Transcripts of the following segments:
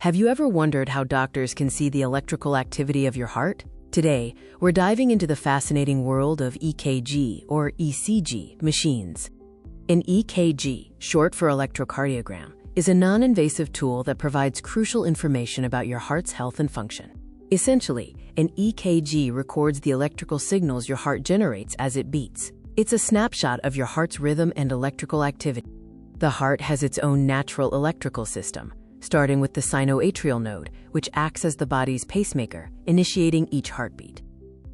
Have you ever wondered how doctors can see the electrical activity of your heart? Today, we're diving into the fascinating world of EKG, or ECG, machines. An EKG, short for electrocardiogram, is a non-invasive tool that provides crucial information about your heart's health and function. Essentially, an EKG records the electrical signals your heart generates as it beats. It's a snapshot of your heart's rhythm and electrical activity. The heart has its own natural electrical system, starting with the sinoatrial node, which acts as the body's pacemaker, initiating each heartbeat.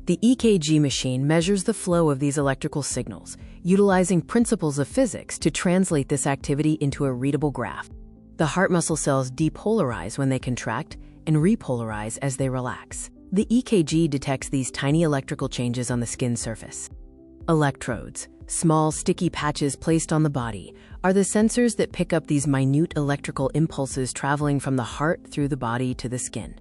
The EKG machine measures the flow of these electrical signals, utilizing principles of physics to translate this activity into a readable graph. The heart muscle cells depolarize when they contract and repolarize as they relax. The EKG detects these tiny electrical changes on the skin surface. Electrodes, small sticky patches placed on the body, are the sensors that pick up these minute electrical impulses traveling from the heart through the body to the skin.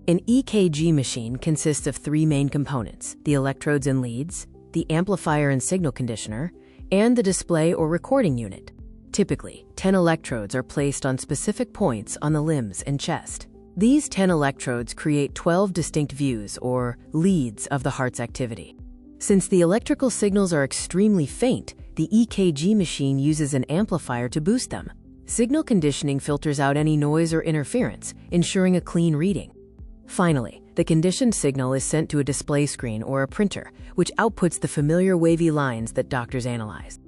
An EKG machine consists of three main components: the electrodes and leads, the amplifier and signal conditioner, and the display or recording unit. Typically, 10 electrodes are placed on specific points on the limbs and chest. These 10 electrodes create 12 distinct views, or leads, of the heart's activity. Since the electrical signals are extremely faint, the EKG machine uses an amplifier to boost them. Signal conditioning filters out any noise or interference, ensuring a clean reading. Finally, the conditioned signal is sent to a display screen or a printer, which outputs the familiar wavy lines that doctors analyze.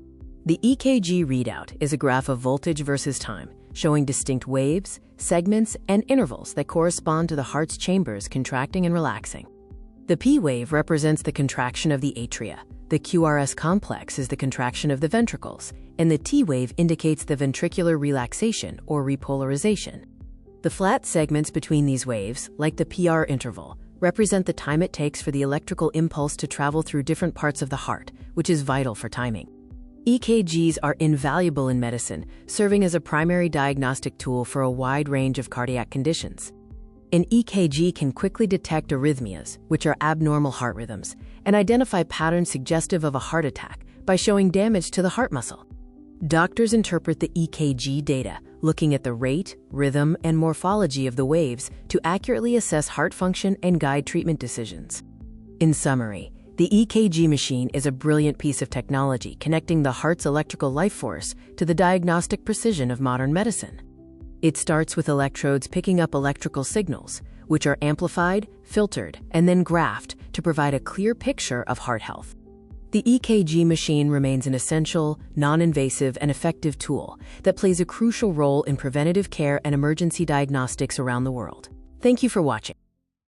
The EKG readout is a graph of voltage versus time, showing distinct waves, segments, and intervals that correspond to the heart's chambers contracting and relaxing. The P wave represents the contraction of the atria, the QRS complex is the contraction of the ventricles, and the T wave indicates the ventricular relaxation or repolarization. The flat segments between these waves, like the PR interval, represent the time it takes for the electrical impulse to travel through different parts of the heart, which is vital for timing. EKGs are invaluable in medicine, serving as a primary diagnostic tool for a wide range of cardiac conditions. An EKG can quickly detect arrhythmias, which are abnormal heart rhythms, and identify patterns suggestive of a heart attack by showing damage to the heart muscle. Doctors interpret the EKG data, looking at the rate, rhythm, and morphology of the waves to accurately assess heart function and guide treatment decisions. In summary, the EKG machine is a brilliant piece of technology connecting the heart's electrical life force to the diagnostic precision of modern medicine. It starts with electrodes picking up electrical signals, which are amplified, filtered, and then graphed to provide a clear picture of heart health. The EKG machine remains an essential, non-invasive, and effective tool that plays a crucial role in preventative care and emergency diagnostics around the world. Thank you for watching.